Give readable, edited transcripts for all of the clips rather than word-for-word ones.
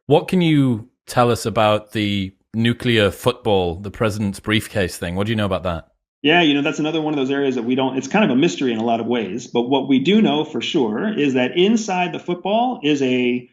What can you tell us about the nuclear football, the president's briefcase thing? What do you know about that? Yeah, that's another one of those areas that we don't, it's kind of a mystery in a lot of ways. But what we do know for sure is that inside the football is a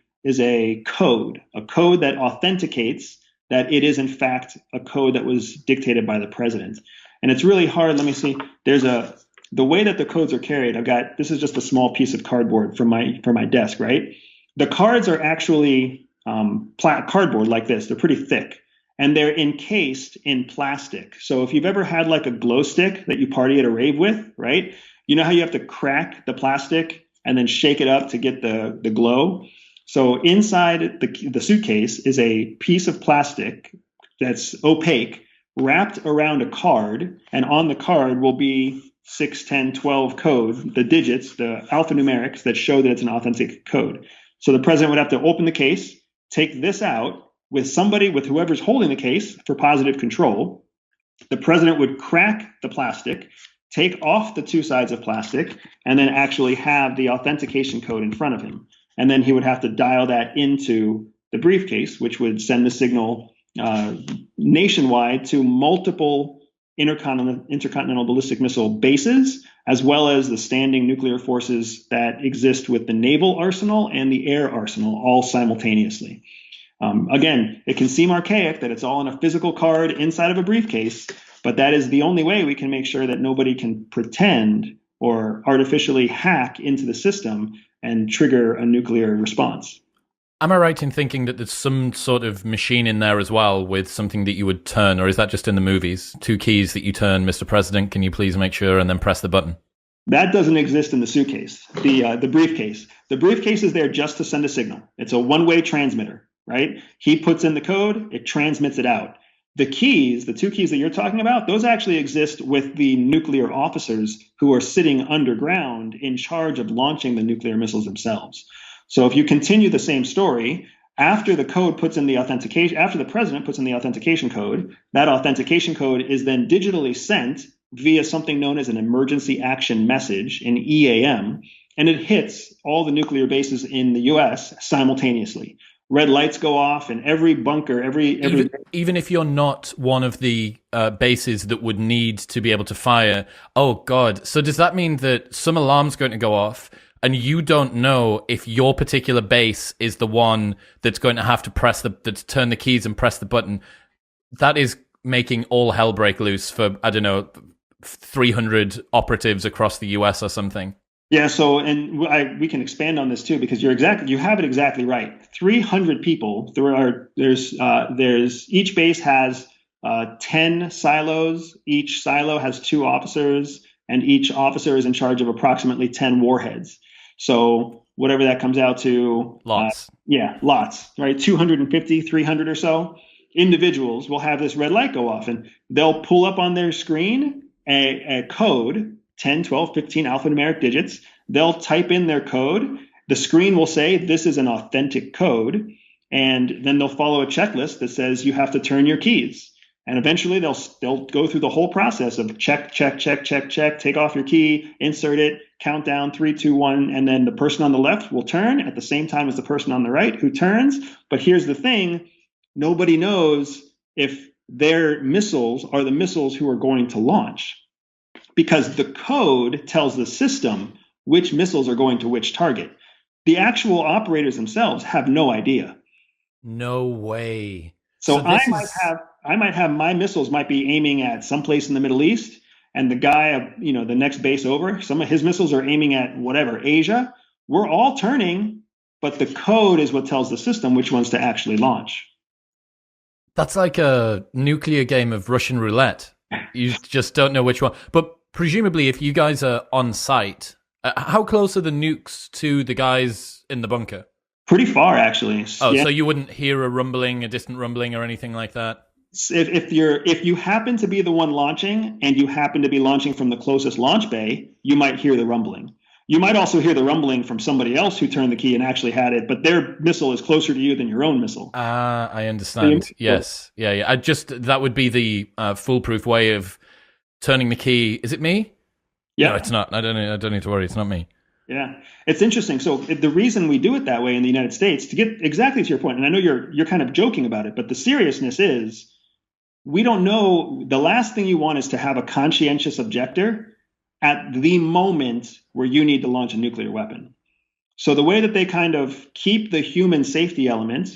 code that authenticates that it is in fact a code that was dictated by the president. And it's really hard. Let me see. The way that the codes are carried, this is just a small piece of cardboard from my desk, right? The cards are actually cardboard like this. They're pretty thick and they're encased in plastic. So if you've ever had like a glow stick that you party at a rave with, right? You know how you have to crack the plastic and then shake it up to get the glow? So inside the suitcase is a piece of plastic that's opaque, wrapped around a card, and on the card will be 6, 10, 12 code, the digits, the alphanumerics that show that it's an authentic code. So the president would have to open the case, take this out with whoever's holding the case for positive control. The president would crack the plastic, take off the two sides of plastic, and then actually have the authentication code in front of him. And then he would have to dial that into the briefcase, which would send the signal nationwide to multiple intercontinental ballistic missile bases, as well as the standing nuclear forces that exist with the naval arsenal and the air arsenal all simultaneously. Again, it can seem archaic that it's all in a physical card inside of a briefcase, but that is the only way we can make sure that nobody can pretend or artificially hack into the system and trigger a nuclear response. Am I right in thinking that there's some sort of machine in there as well with something that you would turn, or is that just in the movies? Two keys that you turn, Mr. President, can you please make sure, and then press the button? That doesn't exist in the suitcase, the briefcase. The briefcase is there just to send a signal. It's a one-way transmitter, right? He puts in the code, it transmits it out. The keys, the two keys that you're talking about, those actually exist with the nuclear officers who are sitting underground in charge of launching the nuclear missiles themselves. So if you continue the same story, after the president puts in the authentication code, that authentication code is then digitally sent via something known as an emergency action message, an EAM, and it hits all the nuclear bases in the US simultaneously. Red lights go off in every bunker, even if you're not one of the bases that would need to be able to fire. Oh God! So does that mean that some alarm's going to go off, and you don't know if your particular base is the one that's going to have to turn the keys and press the button? That is making all hell break loose for, I don't know, 300 operatives across the US or something. Yeah, so we can expand on this too, because you have it exactly right. 300 people. There's each base has 10 silos. Each silo has 2 officers, and each officer is in charge of approximately 10 warheads. So whatever that comes out to, lots. Lots, right? 250, 300 or so individuals will have this red light go off, and they'll pull up on their screen a code. 10, 12, 15 alphanumeric digits. They'll type in their code. The screen will say, this is an authentic code. And then they'll follow a checklist that says you have to turn your keys. And eventually they'll go through the whole process of check, take off your key, insert it, count down 3, 2, 1. And then the person on the left will turn at the same time as the person on the right who turns. But here's the thing. Nobody knows if their missiles are the missiles who are going to launch, because the code tells the system which missiles are going to which target. The actual operators themselves have no idea. No way. So I might have my missiles might be aiming at someplace in the Middle East, and the guy, the next base over, some of his missiles are aiming at whatever, Asia. We're all turning, but the code is what tells the system which ones to actually launch. That's like a nuclear game of Russian roulette. You just don't know which one. But presumably, if you guys are on site, how close are the nukes to the guys in the bunker? Pretty far, actually. Oh, yeah. So you wouldn't hear a distant rumbling or anything like that? If you happen to be the one launching, and you happen to be launching from the closest launch bay, you might hear the rumbling. You might also hear the rumbling from somebody else who turned the key and actually had it, but their missile is closer to you than your own missile. I understand. Yes. Yeah. That would be the foolproof way of turning the key. Is it me? Yeah. No, it's not. I don't need to worry. It's not me. Yeah, it's interesting. So the reason we do it that way in the United States, to get exactly to your point, and I know you're kind of joking about it, but the seriousness is we don't know. The last thing you want is to have a conscientious objector at the moment where you need to launch a nuclear weapon. So the way that they kind of keep the human safety element,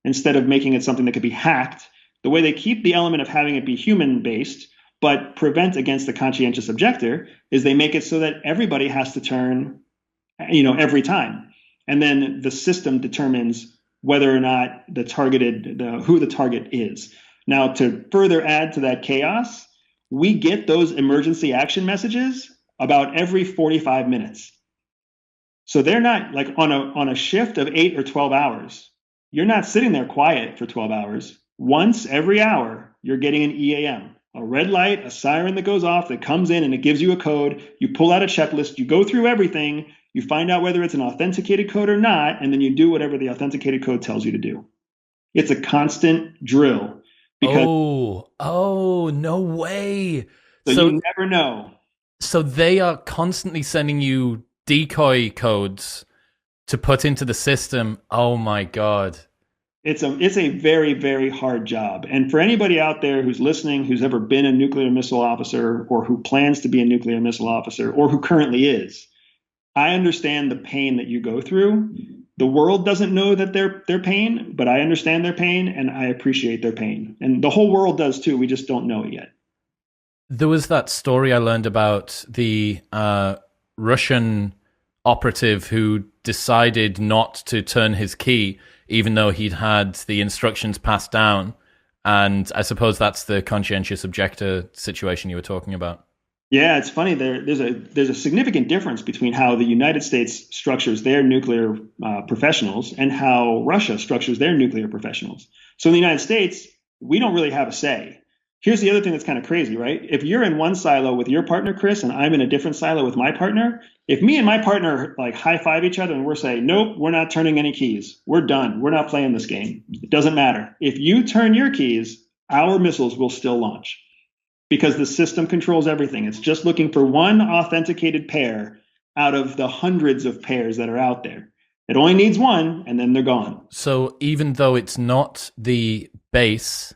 instead of making it something that could be hacked, the way they keep the element of having it be human based, but prevent against the conscientious objector, is they make it so that everybody has to turn, every time. And then the system determines whether or not who the target is. Now, to further add to that chaos, we get those emergency action messages about every 45 minutes. So they're not like on a shift of 8 or 12 hours. You're not sitting there quiet for 12 hours. Once every hour, you're getting an EAM, a red light, a siren that goes off that comes in and it gives you a code. You pull out a checklist, you go through everything, you find out whether it's an authenticated code or not, and then you do whatever the authenticated code tells you to do. It's a constant drill. Oh, no way. So you never know. So they are constantly sending you decoy codes to put into the system. Oh my God. It's a very, very hard job. And for anybody out there who's listening, who's ever been a nuclear missile officer or who plans to be a nuclear missile officer or who currently is, I understand the pain that you go through. The world doesn't know that their pain, but I understand their pain and I appreciate their pain. And the whole world does too. We just don't know it yet. There was that story I learned about the Russian operative who decided not to turn his key, even though he'd had the instructions passed down. And I suppose that's the conscientious objector situation you were talking about. Yeah, it's funny. There's a significant difference between how the United States structures their nuclear professionals and how Russia structures their nuclear professionals. So in the United States, we don't really have a say. Here's the other thing that's kind of crazy, right? If you're in one silo with your partner, Chris, and I'm in a different silo with my partner, if me and my partner like high five each other and we're saying, nope, we're not turning any keys. We're done. We're not playing this game. It doesn't matter. If you turn your keys, our missiles will still launch because the system controls everything. It's just looking for one authenticated pair out of the hundreds of pairs that are out there. It only needs one and then they're gone. So even though it's not the base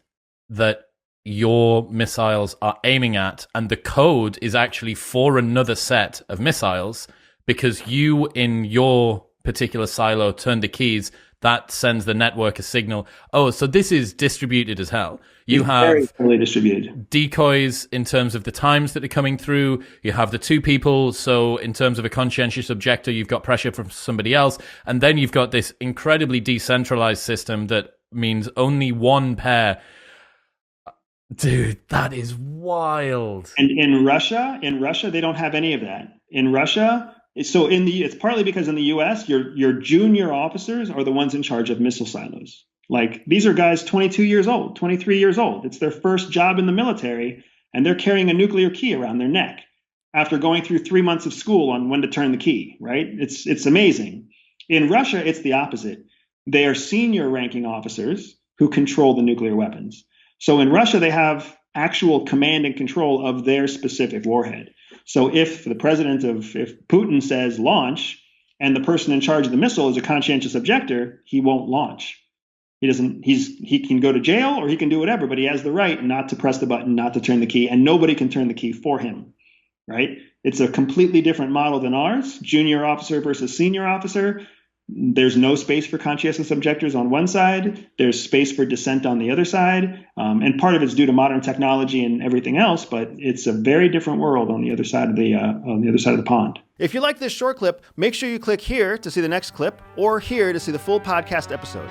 that your missiles are aiming at, and the code is actually for another set of missiles, because you in your particular silo turned the keys, that sends the network a signal. Oh, so this is distributed as hell. You have very fully distributed decoys in terms of the times that are coming through. You have the two people. So in terms of a conscientious objector, you've got pressure from somebody else. And then you've got this incredibly decentralized system that means only one pair. Dude, that is wild. And in Russia, they don't have any of that. In Russia, so it's partly because in the US, your junior officers are the ones in charge of missile silos. Like these are guys 22 years old, 23 years old. It's their first job in the military, and they're carrying a nuclear key around their neck after going through 3 months of school on when to turn the key, right? It's amazing. In Russia, it's the opposite. They are senior ranking officers who control the nuclear weapons. So in Russia, they have actual command and control of their specific warhead. So if Putin says launch and the person in charge of the missile is a conscientious objector, he won't launch. He can go to jail or he can do whatever, but he has the right not to press the button, not to turn the key, and nobody can turn the key for him, right? It's a completely different model than ours, junior officer versus senior officer. There's no space for conscientious objectors on one side. There's space for dissent on the other side. And part of it's due to modern technology and everything else, but it's a very different world on the other side of the pond. If you like this short clip, make sure you click here to see the next clip or here to see the full podcast episode.